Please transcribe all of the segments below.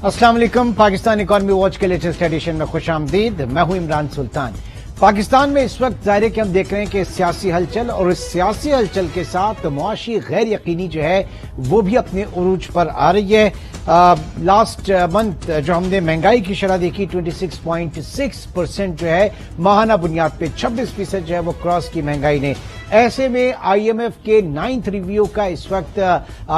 अस्सलाम वालेकुम। Pakistan economy watch के लेटेस्ट एडिशन में खुश आमदीद। मैं हूं इमरान सुल्तान। पाकिस्तान में इस वक्त ज़ाहिर है कि हम देख रहे हैं कि सियासी हलचल और इस सियासी हलचल के साथ मुआशी गैर यकीनी जो है वो भी अपने उरूज पर आ रही है। लास्ट मंथ जो हमने महंगाई की शरह देखी 26.6% जो है माहाना बुनियाद पे 26% जो है वो क्रॉस की महंगाई ने। ऐसे में आईएमएफ के 9th रिव्यू का इस वक्त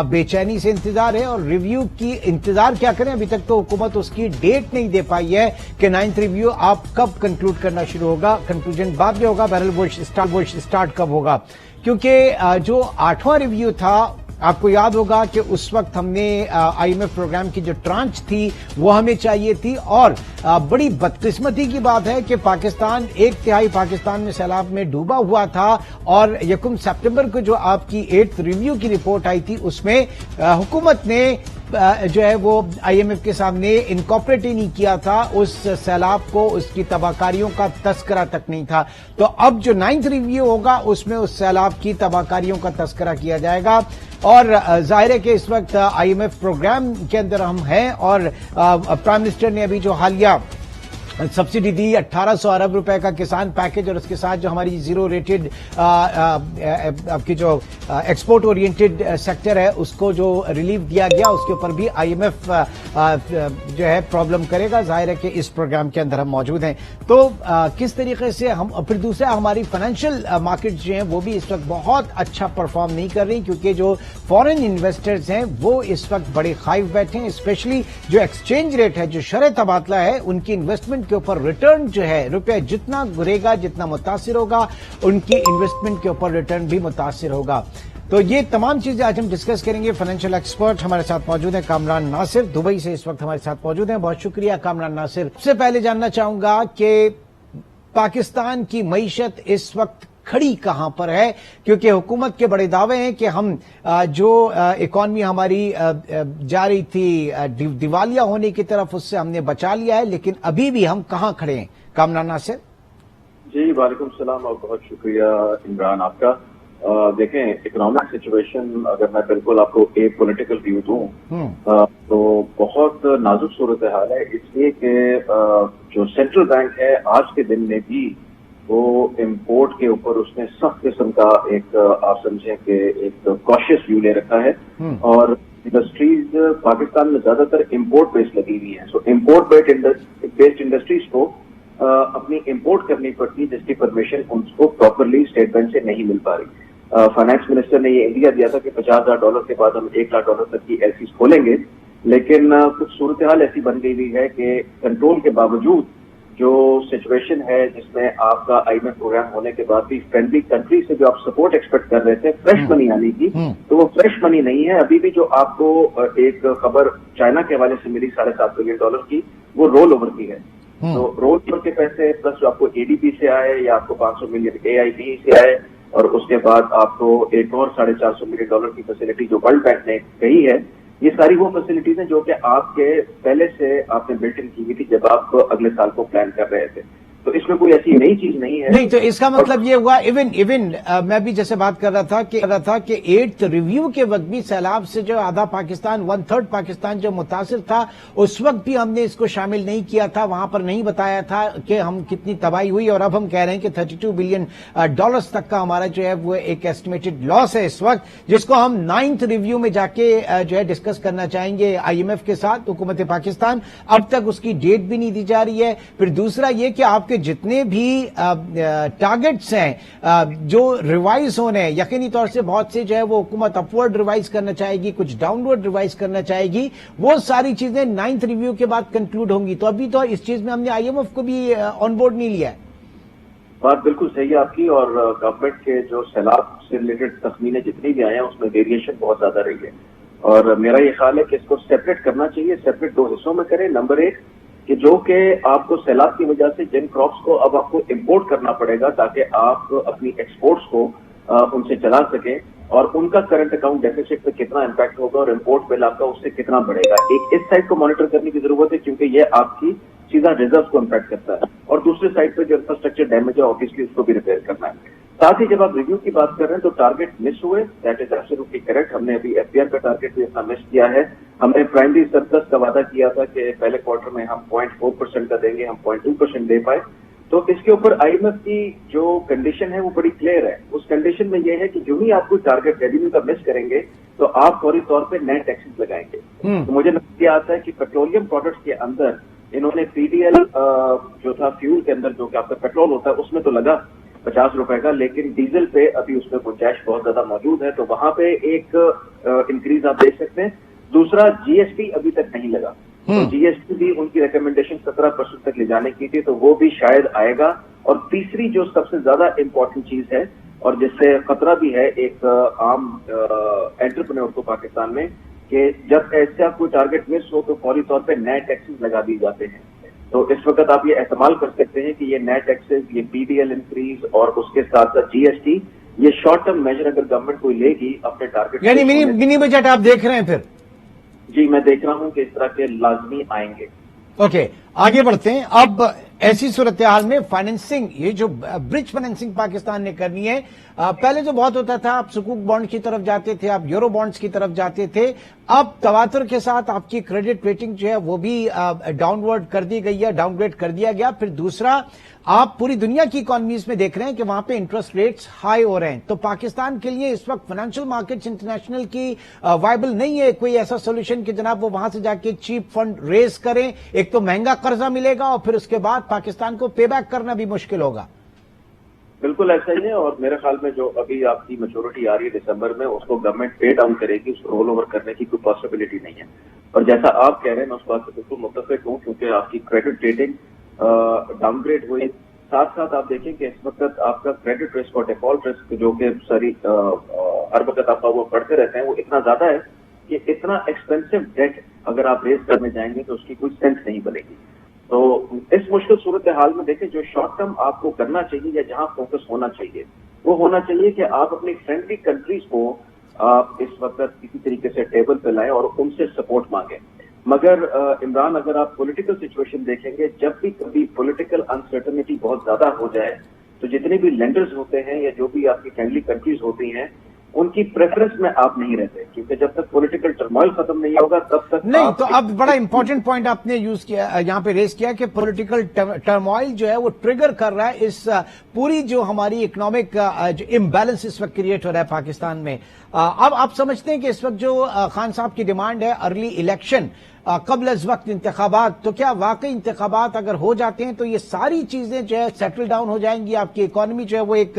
बेचैनी से इंतजार है और रिव्यू की इंतजार क्या करें, अभी तक तो हुकूमत उसकी डेट नहीं दे पाई है कि 9th रिव्यू आप कब कंक्लूड करना शुरू होगा। कंक्लूजन बाद में होगा, बहरहाल वो स्टार्ट कब होगा, क्योंकि जो 8वां रिव्यू था आपको याद होगा कि उस वक्त हमने आईएमएफ प्रोग्राम की जो ट्रांच थी वो हमें चाहिए थी और बड़ी बदकिस्मती की बात है कि पाकिस्तान 1/3 पाकिस्तान में सैलाब में डूबा हुआ था और 1 सितंबर को जो आपकी 8th रिव्यू की रिपोर्ट आई थी उसमें हुकूमत ने जो है वो आईएमएफ के सामने इनकॉर्पोरेट ही नहीं किया था उस सैलाब को, उसकी तबाहकारियों का तस्करा तक नहीं था। तो अब जो 9th रिव्यू होगा उसमें उस सैलाब की तबाहकारियों का तस्करा किया जाएगा और जाहिर है कि इस वक्त आईएमएफ प्रोग्राम के अंदर हम हैं और प्राइम मिनिस्टर ने अभी जो हालिया सब्सिडी दी 1800 अरब रुपए का किसान पैकेज और उसके साथ जो हमारी जीरो रेटेड आपकी जो एक्सपोर्ट ओरिएंटेड सेक्टर है उसको जो रिलीफ दिया गया उसके ऊपर भी आईएमएफ जो है प्रॉब्लम करेगा। जाहिर है कि इस प्रोग्राम के अंदर हम मौजूद हैं तो किस तरीके से हम, फिर दूसरा हमारी फाइनेंशियल मार्केट जो हैं वो भी इस वक्त बहुत अच्छा परफॉर्म नहीं कर रही क्योंकि जो फॉरेन इन्वेस्टर्स हैं वो इस वक्त बड़े खाइफ बैठे हैं। स्पेशली जो एक्सचेंज रेट है, जो शरह तबादला है, उनकी इन्वेस्टमेंट के ऊपर रिटर्न जो है, रुपया जितना गिरेगा जितना मुतासिर होगा उनकी इन्वेस्टमेंट के ऊपर रिटर्न भी मुतासिर होगा। तो ये तमाम चीजें आज हम डिस्कस करेंगे। फाइनेंशियल एक्सपर्ट हमारे साथ मौजूद हैं, कामरान नासिर दुबई से इस वक्त हमारे साथ मौजूद हैं। बहुत शुक्रिया कामरान नासिर। सबसे पहले जानना चाहूंगा कि पाकिस्तान की मईशत इस वक्त खड़ी कहां पर है, क्योंकि हुकूमत के बड़े दावे हैं कि हम जो इकॉनमी हमारी जा रही थी दिवालिया होने की तरफ उससे हमने बचा लिया है, लेकिन अभी भी हम कहां खड़े हैं कामरान नासिर? जी वालेकुम सलाम और बहुत शुक्रिया इमरान आपका। देखें, इकोनॉमिक सिचुएशन अगर मैं बिल्कुल आपको एक पॉलिटिकल व्यू दूं तो बहुत नाजुक सूरत हाल है, इसलिए कि जो सेंट्रल बैंक है आज के दिन में भी वो इम्पोर्ट के ऊपर उसने सख्त किस्म का एक आप समझें कि एक कॉशियस व्यू ले रखा है और इंडस्ट्रीज पाकिस्तान में ज्यादातर इम्पोर्ट बेस्ड लगी हुई है। सो इम्पोर्ट बेस्ड इंडस्ट्रीज को अपनी इम्पोर्ट करनी पड़ती है जिसकी परमिशन उनको प्रॉपरली स्टेट बैंक से नहीं मिल पा रही। फाइनेंस मिनिस्टर ने ये इंडिया दिया था कि $50,000 के बाद हम $1 लाख तक की एलसीज खोलेंगे, लेकिन कुछ सूरत हाल ऐसी बन गई हुई है कि कंट्रोल के बावजूद जो सिचुएशन है जिसमें आपका आईएमएफ प्रोग्राम होने के बाद भी फ्रेंडली कंट्री से जो आप सपोर्ट एक्सपेक्ट कर रहे थे फ्रेश मनी आने की, तो वो फ्रेश मनी नहीं है। अभी भी जो आपको एक खबर चाइना के हवाले से मिली $7.5 बिलियन की, वो रोल ओवर की है। तो रोल ओवर के पैसे प्लस जो आपको एडीपी से आए या आपको 500 मिलियन एआईबी से आए और उसके बाद आपको एक और $450 मिलियन की फैसिलिटी जो वर्ल्ड बैंक ने कही है, ये सारी वो फैसिलिटीज हैं जो कि आपके पहले से आपने बिल्ट इन की हुई थी जब आप अगले साल को प्लान कर रहे थे। तो इसमें कोई ऐसी नई चीज नहीं है। नहीं, तो इसका मतलब ये हुआ इवन मैं भी जैसे बात कर रहा था कि 8th रिव्यू के वक्त भी सैलाब से जो आधा पाकिस्तान 1/3 पाकिस्तान जो मुतासिर था उस वक्त भी हमने इसको शामिल नहीं किया था, वहां पर नहीं बताया था कि हम कितनी तबाही हुई और अब हम कह रहे हैं कि $32 बिलियन तक का हमारा जो है वो एक एस्टिमेटेड लॉस है इस वक्त, जिसको हम 9th रिव्यू में जाके जो है डिस्कस करना चाहेंगे आईएमएफ के साथ हुकूमत पाकिस्तान। अब तक उसकी डेट भी नहीं दी जा रही है। फिर दूसरा ये कि आपके जितने भी टारगेट्स हैं जो रिवाइज होने हैं, यकीनी तौर से बहुत से जो है वो हुकूमत अपवर्ड रिवाइज करना चाहेगी, कुछ डाउनवर्ड रिवाइज करना चाहेगी, वो सारी चीजें 9th रिव्यू के बाद कंक्लूड होंगी। तो अभी तो इस चीज में हमने आईएमएफ को भी ऑन बोर्ड नहीं लिया है। बात बिल्कुल सही है आपकी और गवर्नमेंट के जो सैलाब से रिलेटेड तखमीने जितनी भी आए हैं उसमें वेरिएशन बहुत ज्यादा रही है और मेरा ये ख्याल है कि इसको सेपरेट करना चाहिए। सेपरेट 2 हिस्सों में करें। नंबर 1 कि जो कि आपको सैलाब की वजह से जिन क्रॉप्स को अब आपको इंपोर्ट करना पड़ेगा ताकि आप अपनी एक्सपोर्ट्स को उनसे चला सकें और उनका करंट अकाउंट डेफिसिट पे कितना इंपैक्ट होगा और इंपोर्ट बिल आपका उससे कितना बढ़ेगा। एक इस साइड को मॉनिटर करने की जरूरत है क्योंकि ये आपकी सीधा रिजर्व को इंपैक्ट करता है और दूसरे साइड पे जो इंफ्रास्ट्रक्चर डैमेज है ऑब्वियसली उसको भी रिपेयर करना है। साथ ही जब आप रिव्यू की बात कर रहे हैं तो टारगेट मिस हुए, दैट इज एब्सोल्युटली करेक्ट। हमने अभी एफडीआर का टारगेट भी अपना मिस किया है। हमने प्राइमरी सरप्लस का वादा किया था कि पहले क्वार्टर में हम 0.4% का देंगे, हम 0.2% दे पाए। तो इसके ऊपर आईएमएफ की जो कंडीशन है वो बड़ी क्लियर है। उस कंडीशन में ये है कि जो ही आप कोई टारगेट रेवेन्यू का मिस करेंगे तो आप फौरी तौर पे नए टैक्सेस लगाएंगे। तो मुझे नजरिया आता है कि पेट्रोलियम प्रोडक्ट्स के अंदर इन्होंने पीडीएल जो था फ्यूल के अंदर, जो कि आपका पेट्रोल होता है, उसमें तो लगा 50 रुपए का, लेकिन डीजल पे अभी उसमें गुंजाइश बहुत ज्यादा मौजूद है। तो वहां पे एक इंक्रीज आप देख सकते हैं। दूसरा, जीएसटी अभी तक नहीं लगा, तो जीएसटी भी उनकी रिकमेंडेशन 17% तक ले जाने की थी, तो वो भी शायद आएगा। और तीसरी जो सबसे ज्यादा इंपॉर्टेंट चीज है और जिससे खतरा भी है एक आम एंटरप्रेन्योर को पाकिस्तान में, कि जब ऐसा कोई टारगेट मिस हो तो फौरी तौर पे नए टैक्सेस लगा दिए जाते हैं। तो इस वक्त आप ये एहतमाल कर सकते हैं कि ये नए टैक्सेस, ये पीडीएल इंक्रीज और उसके साथ साथ जीएसटी, ये शॉर्ट टर्म मेजर अगर गवर्नमेंट कोई लेगी अपने टारगेट, यानी मिनी बजट आप देख रहे हैं फिर? जी, मैं देख रहा हूं कि इस तरह के लाजमी आएंगे। ओके, आगे बढ़ते हैं। अब ऐसी सूरत हाल में फाइनेंसिंग, ये जो ब्रिज फाइनेंसिंग पाकिस्तान ने करनी है, पहले जो बहुत होता था, आप सुकूक बॉन्ड की तरफ जाते थे, आप यूरो बॉन्ड्स की तरफ जाते थे, अब तवातुर के साथ आपकी क्रेडिट रेटिंग जो है वो भी डाउनवर्ड कर दी गई है, डाउनग्रेड कर दिया गया। फिर दूसरा, आप पूरी दुनिया की इकोनॉमीज में देख रहे हैं कि वहां पे इंटरेस्ट रेट्स हाई हो रहे हैं। तो पाकिस्तान के लिए इस वक्त फाइनेंशियल मार्केट्स इंटरनेशनल की वायबल नहीं है कोई ऐसा सोल्यूशन कि जनाब वो वहां से जाके चीप फंड रेज करें। एक तो महंगा कर्जा मिलेगा और फिर उसके बाद पाकिस्तान को पे बैक करना भी मुश्किल होगा। बिल्कुल ऐसा ही है, और मेरे ख्याल में जो अभी आपकी मैच्योरिटी आ रही है दिसंबर में, उसको गवर्नमेंट पे डाउन करेगी, उसको रोल ओवर करने की कोई पॉसिबिलिटी नहीं है। और जैसा आप कह रहे हैं, मैं उस बात से बिल्कुल मुत्तफिक हूँ, क्योंकि आपकी क्रेडिट रेटिंग डाउनग्रेड हुई। साथ साथ आप देखें कि इस वक्त आपका क्रेडिट रिस्क और डिफॉल्ट रिस्क जो कि हर वक्त आपका वो बढ़ते रहते हैं, वो इतना ज्यादा है कि इतना एक्सपेंसिव डेट अगर आप रेज करने जाएंगे तो उसकी कोई सेंस नहीं बनेगी। तो इस मुश्किल सूरत हाल में देखें, जो शॉर्ट टर्म आपको करना चाहिए या जहां फोकस होना चाहिए, वो होना चाहिए कि आप अपनी फ्रेंडली कंट्रीज को आप इस वक्त किसी तरीके से टेबल पे लाएं और उनसे सपोर्ट मांगें। मगर इमरान, अगर आप पॉलिटिकल सिचुएशन देखेंगे, जब भी कभी पॉलिटिकल अनसर्टनिटी बहुत ज्यादा हो जाए तो जितने भी लेंडर्स होते हैं या जो भी आपकी फ्रेंडली कंट्रीज होती हैं, उनकी प्रेफरेंस में आप नहीं रहते, क्योंकि जब तक पॉलिटिकल टर्मोइल खत्म नहीं होगा तब तक नहीं। तो अब बड़ा इंपॉर्टेंट पॉइंट आपने यूज किया, यहां पे रेज किया कि पॉलिटिकल टर्मोइल जो है वो ट्रिगर कर रहा है इस पूरी जो हमारी इकोनॉमिक जो इम्बैलेंस इस वक्त क्रिएट हो रहा है पाकिस्तान में। अब आप समझते हैं कि इस वक्त जो खान साहब की डिमांड है अर्ली इलेक्शन कबल अज वक्त इंतखाबात, तो क्या वाकई इंतखाबात अगर हो जाते हैं तो ये सारी चीजें जो है सेटल डाउन हो जाएंगी, आपकी इकोनॉमी जो है वो एक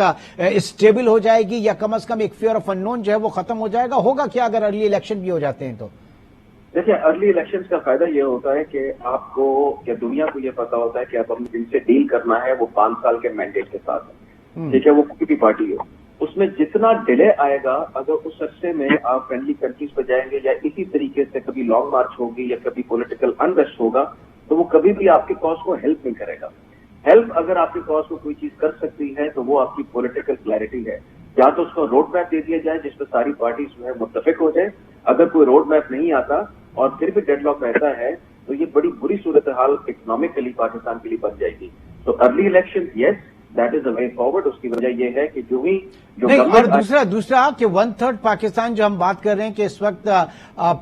स्टेबल हो जाएगी, या कम अज कम एक फियर ऑफ अननोन जो है वो खत्म हो जाएगा? होगा क्या अगर अर्ली इलेक्शन भी हो जाते हैं तो? देखिए, अर्ली इलेक्शंस का फायदा ये होता है कि आपको या दुनिया को ये पता होता है कि अब हमें जिनसे डील करना है वो 5 साल के मैंडेट के साथ है, ठीक है, वो कोई भी पार्टी हो। उसमें जितना डिले आएगा, अगर उस अरसे में आप फ्रेंडली कंट्रीज पर जाएंगे या इसी तरीके से कभी लॉन्ग मार्च होगी या कभी पॉलिटिकल अनरेस्ट होगा, तो वो कभी भी आपके कॉज को हेल्प नहीं करेगा। हेल्प अगर आपके कॉज को कोई चीज कर सकती है तो वो आपकी पॉलिटिकल क्लैरिटी है। या तो उसको रोड मैप दे दिया जाए जिस पर सारी पार्टी जो है मुत्तफिक हो जाए। अगर कोई रोड मैप नहीं आता और फिर भी डेडलॉक रहता है तो ये बड़ी बुरी सूरत हाल इकोनॉमिकली पाकिस्तान के लिए बन जाएगी। तो early election, yes, that is the way forward. उसकी वजह यह है कि जो नहीं, और दूसरा कि 1/3 पाकिस्तान जो हम बात कर रहे हैं कि इस वक्त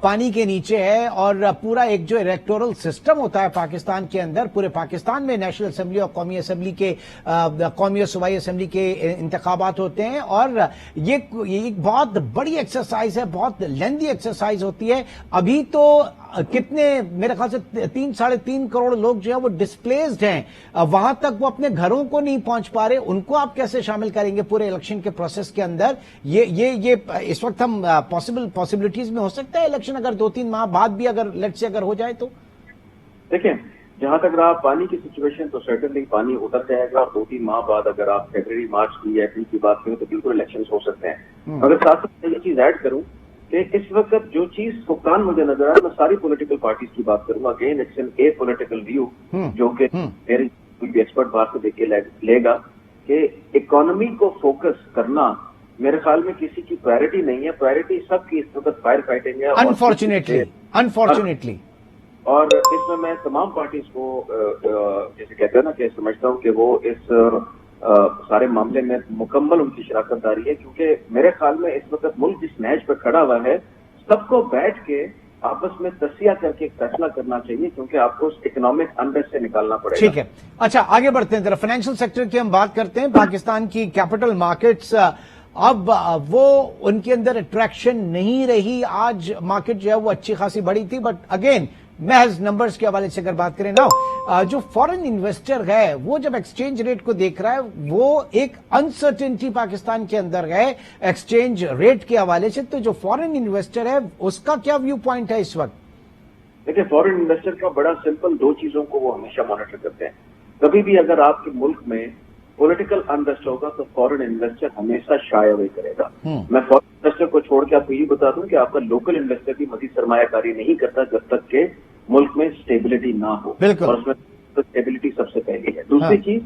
पानी के नीचे है, और पूरा एक जो इलेक्टोरल सिस्टम होता है पाकिस्तान के अंदर, पूरे पाकिस्तान में नेशनल असेंबली और कौमी असेंबली के कौमी और सूबाई असेंबली के इंतखाबात होते हैं, और ये एक बहुत बड़ी एक्सरसाइज है, बहुत लेंथी एक्सरसाइज होती है। अभी तो कितने, मेरे ख्याल से 3-3.5 करोड़ लोग जो है वो डिस्प्लेस्ड हैं, वहां तक वो अपने घरों को नहीं पहुंच पा रहे, उनको आप कैसे शामिल करेंगे पूरे इलेक्शन के प्रोसेस के अंदर? ये इस वक्त हम पॉसिबिलिटीज में हो सकता है इलेक्शन अगर 2-3 माह बाद भी अगर लेट्स से अगर हो जाए तो? देखिए, जहां तक रहा पानी की सिचुएशन, तो सर्टेनली पानी उतर जाएगा, और 2-3 माह बाद अगर आप फरवरी मार्च की या अप्रैल की बात करें तो बिल्कुल इलेक्शन हो सकते हैं। अगर साथ साथ ये चीज ऐड करूं कि इस वक्त जो चीज फुकतान मुझे नजर आया, मैं सारी पॉलिटिकल पार्टीज की बात करूंगा। Again it's an a political view जो कि मेरे कोई भी एक्सपर्ट बाहर से देख के लेगा कि इकोनॉमी को फोकस करना मेरे ख्याल में किसी की प्रायोरिटी नहीं है। प्रायोरिटी सबकी इस वक्त फायर फाइटिंग है, अनफॉर्चुनेटली। और इसमें मैं तमाम पार्टीज को जैसे कहते हैं ना कि समझता हूं कि वो इस سارے معاملے میں مکمل ان کی شراکت داری ہے، کیونکہ میرے خیال میں اس وقت ملک جس نہج پہ کھڑا ہوا ہے، سب کو بیٹھ کے آپس میں تسیہ کر کے ایک فیصلہ کرنا چاہیے، کیونکہ آپ کو اس اکنامک انریسٹ سے نکالنا پڑے گا۔ ٹھیک ہے، اچھا آگے بڑھتے ہیں، ذرا فائنینشیل سیکٹر کی ہم بات کرتے ہیں۔ پاکستان کی کیپٹل مارکیٹس اب وہ ان کے اندر اٹریکشن نہیں رہی۔ آج مارکیٹ جو ہے وہ اچھی خاصی بڑی تھی، بٹ اگین محض نمبرز کے حوالے سے اگر بات کریں نا، جو فورن انویسٹر ہے وہ جب ایکسچینج ریٹ کو دیکھ رہا ہے، وہ ایک انسرٹنٹی پاکستان کے اندر ہے ایکسچینج ریٹ کے حوالے سے، تو جو فورن انویسٹر ہے اس کا کیا ویو پوائنٹ ہے اس وقت؟ دیکھیں، فورن انویسٹر کا بڑا سمپل دو چیزوں کو وہ ہمیشہ مانیٹر کرتے ہیں۔ کبھی بھی اگر آپ کے ملک میں پولیٹیکل انریسٹ ہوگا تو فورن انویسٹر ہمیشہ شائے اوے کرے گا۔ میں فورن انویسٹر کو چھوڑ کے آپ کو یہ بتا دوں کہ آپ کا لوکل انویسٹر بھی مزید سرمایہ کاری نہیں کرتا جب تک کہ ملک میں اسٹیبلٹی نہ ہو، اور اس میں اسٹیبلٹی سب سے پہلی ہے۔ دوسری چیز،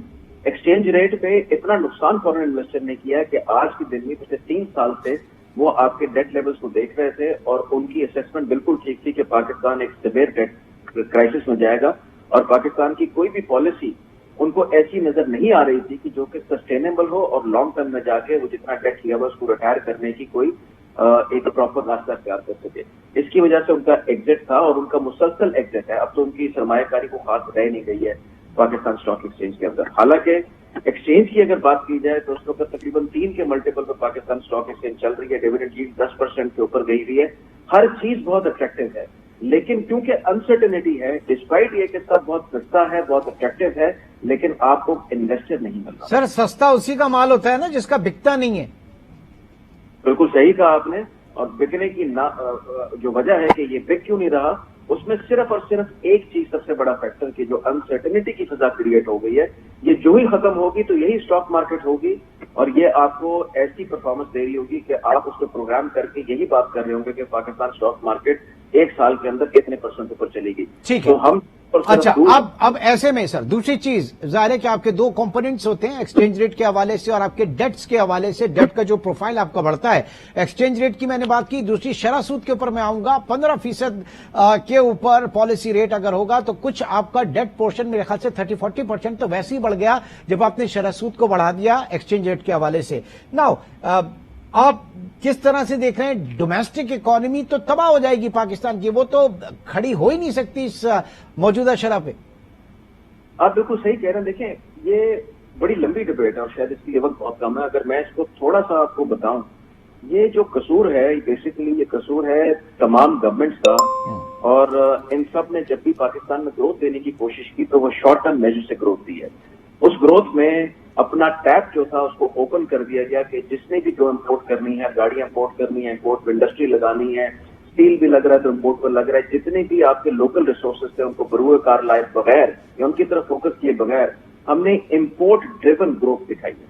ایکسچینج ریٹ پہ اتنا نقصان فورن انویسٹر نے کیا ہے کہ آج کے دن میں پچھلے 3 سال سے وہ آپ کے ڈیٹ لیولز کو دیکھ رہے تھے، اور ان کی اسیسمنٹ بالکل ٹھیک تھی کہ پاکستان ایک سیویئر ڈیٹ کرائسس میں جائے گا، اور پاکستان کی کوئی بھی پالیسی ان کو ایسی نظر نہیں آ رہی تھی کہ جو کہ سسٹینیبل ہو اور لانگ ٹرم میں جا کے وہ جتنا ڈیٹ لیا ہوا اس کو ریٹائر کرنے کی کوئی ایک پراپر راستہ اختیار کر سکے۔ اس کی وجہ سے ان کا ایگزٹ تھا، اور ان کا مسلسل ایگزٹ ہے۔ اب تو ان کی سرمایہ کاری کو خاص رہ نہیں گئی ہے پاکستان اسٹاک ایکسچینج کے اندر۔ حالانکہ ایکسچینج کی اگر بات کی جائے تو اس وقت تقریباً 3 کے ملٹیپل پر پاکستان اسٹاک ایکسچینج چل رہی ہے، ڈیویڈنڈ ییلڈ 10% کے اوپر گئی ہوئی ہے، ہر چیز بہت اٹریکٹیو ہے، لیکن کیونکہ انسرٹنٹی ہے، ڈسپائٹ یہ کہ سب بہت سستا ہے، بہت اٹریکٹیو ہے، لیکن آپ کو انویسٹر نہیں مل رہا۔ سر سستا اسی کا مال ہوتا ہے نا جس کا بکتا نہیں ہے۔ بالکل صحیح کہا آپ نے، اور بکنے کی جو وجہ ہے کہ یہ بک کیوں نہیں رہا، اس میں صرف اور صرف ایک چیز سب سے بڑا فیکٹر کہ جو انسرٹنٹی کی فضا کریٹ ہو گئی ہے، یہ جو ہی ختم ہوگی تو یہی اسٹاک مارکیٹ ہوگی، اور یہ آپ کو ایسی پرفارمنس دے رہی ہوگی کہ آپ اس کو پروگرام کر کے یہی بات کر رہے ہوں گے کہ پاکستان اسٹاک مارکیٹ 1 سال کے اندر کتنے % اوپر چلے گی۔ ٹھیک ہے، تو ہم اچھا اب ایسے میں سر دوسری چیز ظاہر ہے کہ آپ کے 2 کمپوننٹس ہوتے ہیں، ایکسچینج ریٹ کے حوالے سے اور آپ کے ڈیٹس کے حوالے سے۔ ڈیٹ کا جو پروفائل آپ کا بڑھتا ہے، ایکسچینج ریٹ کی میں نے بات کی، دوسری شرح سود کے اوپر میں آؤں گا۔ 15% کے اوپر پالیسی ریٹ اگر ہوگا تو کچھ آپ کا ڈیٹ پورشن میرے خیال سے 30-40% تو ویسے ہی بڑھ گیا جب آپ نے شرح سود کو بڑھا دیا ایکسچینج ریٹ کے حوالے سے۔ ناؤ آپ کس طرح سے دیکھ رہے ہیں؟ ڈومیسٹک اکانومی تو تباہ ہو جائے گی پاکستان کی، وہ تو کھڑی ہو ہی نہیں سکتی اس موجودہ شرح پہ۔ آپ بالکل صحیح کہہ رہے ہیں۔ دیکھیں، یہ بڑی لمبی ڈبیٹ ہے اور شاید اس کی وقت بہت کم ہے۔ اگر میں اس کو تھوڑا سا آپ کو بتاؤں، یہ جو قصور ہے بیسیکلی یہ قصور ہے تمام گورنمنٹس کا، اور ان سب نے جب بھی پاکستان میں گروتھ دینے کی کوشش کی تو وہ شارٹ ٹرم میجر سے گروتھ دی ہے۔ اس گروتھ میں اپنا ٹیپ جو تھا اس کو اوپن کر دیا گیا کہ جس نے بھی جو امپورٹ کرنی ہے، گاڑیاں امپورٹ کرنی ہے، امپورٹ پہ انڈسٹری لگانی ہے، اسٹیل بھی لگ رہا ہے تو امپورٹ پر لگ رہا ہے، جتنے بھی آپ کے لوکل ریسورسز تھے ان کو بروئے کار لائے بغیر یا ان کی طرف فوکس کیے بغیر ہم نے امپورٹ ڈریون گروتھ دکھائی ہے۔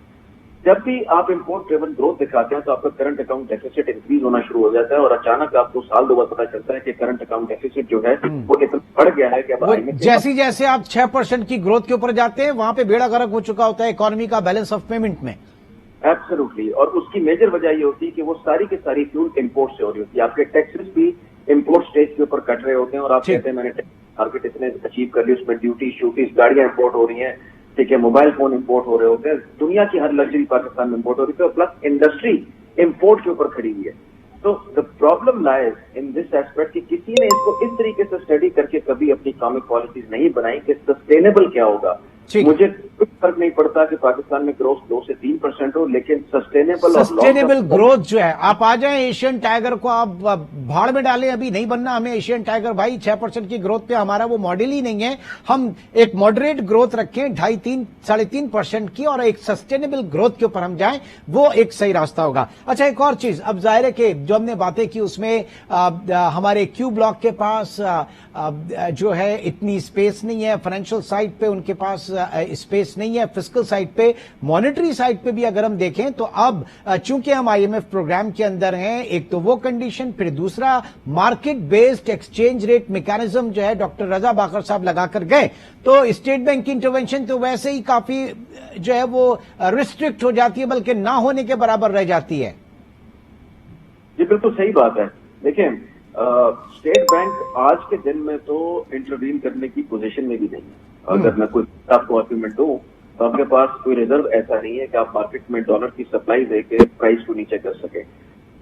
جب بھی آپ امپورٹ ڈریون گروتھ دکھاتے ہیں تو آپ کا کرنٹ اکاؤنٹ ڈیفیسٹ انکریز ہونا شروع ہو جاتا ہے، اور اچانک آپ کو سال 2 بعد پتا چلتا ہے کہ کرنٹ اکاؤنٹ ڈیفیسٹ جو ہے وہ اتنا بڑھ گیا ہے کہ اب جیسے جیسے آپ 6% کی گروتھ کے اوپر جاتے ہیں وہاں پہ بیڑا غرق ہو چکا ہوتا ہے اکانومی کا بیلنس آف پیمنٹ میں۔ ایبسولوٹلی، اور اس کی میجر وجہ یہ ہوتی ہے کہ وہ ساری کی ساری فیول امپورٹ سے ہو رہی ہوتی ہے۔ آپ کے ٹیکسز بھی امپورٹ اسٹیج کے اوپر کٹ رہے ہوتے ہیں، اور آپ کہتے ہیں میں نے مارکیٹ اتنے اچیو کر لی، اس میں ڈیوٹی شوٹیز، گاڑیاں امپورٹ ہو رہی ہیں، ٹھیک ہے، موبائل فون امپورٹ ہو رہے ہوتے ہیں، دنیا کی ہر لگژری پاکستان میں امپورٹ ہو رہی ہے، پلس انڈسٹری امپورٹ کے اوپر کھڑی ہوئی ہے۔ تو the problem lies in this aspect کہ کسی نے اس کو اس طریقے سے اسٹڈی کر کے کبھی اپنی اکنامک پالیسیز نہیں بنائی کہ سسٹینیبل کیا ہوگا۔ مجھے کوئی فرق نہیں پڑتا کہ پاکستان میں گروتھ 2 سے 3% ہو، لیکن سسٹینیبل گروتھ جو ہے، آپ آ جائیں ایشین ٹائیگر کو آپ بھاڑ میں ڈالیں، ابھی نہیں بننا ہمیں ایشین ٹائیگر بھائی۔ 6% کی گروتھ پہ ہمارا وہ ماڈل ہی نہیں ہے۔ ہم ایک ماڈریٹ گروتھ رکھیں 2.5-3.5% کی، اور ایک سسٹینیبل گروتھ کے اوپر ہم جائیں، وہ ایک صحیح راستہ ہوگا۔ اچھا ایک اور چیز، اب ظاہر ہے کہ جو ہم نے باتیں کی اس میں ہمارے کیو بلاک کے پاس جو ہے اتنی اسپیس نہیں ہے، فائنینشیل سائٹ پہ ان کے پاس اسپیس نہیں ہے، فسکل سائٹ پہ، مانیٹری سائٹ پہ بھی اگر ہم دیکھیں تو اب چونکہ ہم IMF پروگرام کے اندر ہیں، ایک تو وہ کنڈیشن، پھر دوسرا market based exchange rate mechanism جو ہے ڈاکٹر رضا باقر صاحب لگا کر گئے، تو اسٹیٹ بینک کی انٹرونشن تو ویسے ہی کافی جو ہے وہ ریسٹرکٹ ہو جاتی ہے، بلکہ نہ ہونے کے برابر رہ جاتی ہے۔ جی بالکل صحیح بات ہے۔ دیکھیں، اسٹیٹ بینک آج کے دن میں تو انٹروین کرنے کی پوزیشن میں بھی نہیں ہے۔ اگر میں کوئی آپ کو آرگومنٹ دوں تو آپ کے پاس کوئی ریزرو ایسا نہیں ہے کہ آپ مارکیٹ میں ڈالر کی سپلائی دے کے پرائز کو نیچے کر سکیں.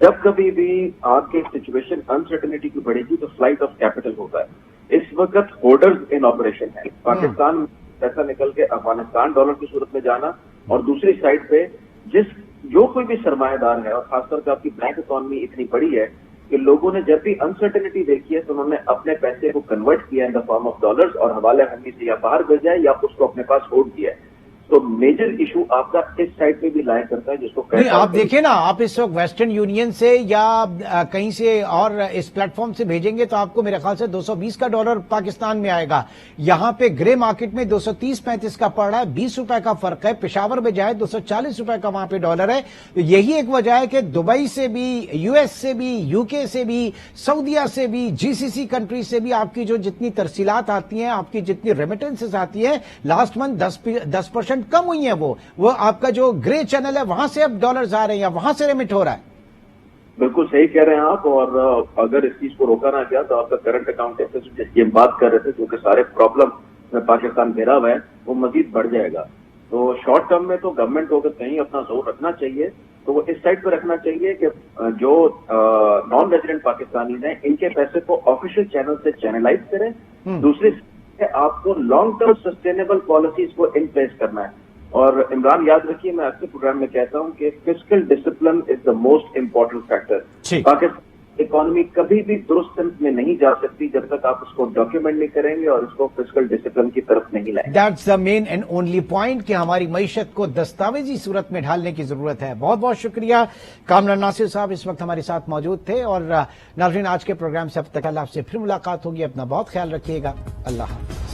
جب کبھی بھی آپ کی سچویشن انسرٹنٹی کی بڑھے گی تو فلائٹ آف کیپٹل ہوتا ہے. اس وقت ہولڈرز ان آپریشن ہے. پاکستان میں پیسہ نکل کے افغانستان ڈالر کی صورت میں جانا، اور دوسری سائڈ پہ جو کوئی بھی سرمایہ دار ہے، اور خاص طور پہ آپ کی بلینک اکانومی اتنی بڑی ہے کہ لوگوں نے جب بھی انسرٹنٹی دیکھی ہے تو انہوں نے اپنے پیسے کو کنورٹ کیا ان دا فارم آف ڈالرز اور حوالہ منڈی سے یا باہر بھیجا ہے یا اس کو اپنے پاس ہولڈ کیا ہے. تو میجر ایشو آپ کا اس سائڈ پہ بھی لائے کرتا ہے جس کو آپ دیکھیں نا، آپ اس وقت ویسٹرن یونین سے یا کہیں سے اور اس پلیٹ فارم سے بھیجیں گے تو آپ کو میرے خیال سے 220 کا ڈالر پاکستان میں آئے گا. یہاں پہ گرے مارکیٹ میں 230-35 کا پڑ رہا ہے، 20 روپے کا فرق ہے. پشاور میں جائے 240 روپے کا وہاں پہ ڈالر ہے. یہی ایک وجہ ہے کہ دبئی سے بھی، یو ایس سے بھی، یو کے سے بھی، سعودیہ سے بھی، جی سی سی کنٹری سے بھی آپ کی جو جتنی ترسیلات آتی ہیں، آپ کی جتنی ریمیٹنسز آتی ہیں، لاسٹ منتھ 10% کم ہوئی ہیں. وہ آپ کا جو گرے چینل ہے وہاں سے اب ڈالرز آ رہے ہیں یا وہاں سے ریمٹ ہو رہا ہے. بالکل صحیح کہہ رہے ہیں آپ. اور اگر اس چیز کو روکا نہ گیا تو آپ کا کرنٹ اکاؤنٹ ڈیفیسٹ یہ بات کر رہے تھے کیونکہ سارے پرابلم میں پاکستان گھرا ہوا ہے وہ مزید بڑھ جائے گا. تو شارٹ ٹرم میں تو گورنمنٹ کو اگر کہیں اپنا زور رکھنا چاہیے تو وہ اس سائڈ پہ رکھنا چاہیے کہ جو نان ریزیڈنٹ پاکستانی ہیں ان کے پیسے کو آفیشیل چینل سے چینلائز کریں. دوسری آپ کو لانگ ٹرم سسٹینیبل پالیسیز کو ان پلیس کرنا ہے. اور عمران یاد رکھیے، میں اکثر پروگرام میں کہتا ہوں کہ fiscal discipline is the most important factor. Pakistan economy کبھی بھی درست سمت میں نہیں جا سکتی جب تک آپ اس کو ڈاکیومنٹ نہیں کریں گے اور اس کو فسکل ڈسپلن کی طرف نہیں لائیں گے. That's the main and only point کہ ہماری معیشت کو دستاویزی صورت میں ڈھالنے کی ضرورت ہے. بہت بہت شکریہ. کامران ناصر صاحب اس وقت ہمارے ساتھ موجود تھے. اور ناظرین، آج کے پروگرام سے اب تک اللہ آپ سے پھر ملاقات ہوگی. اپنا بہت خیال رکھیے گا. اللہ حافظ.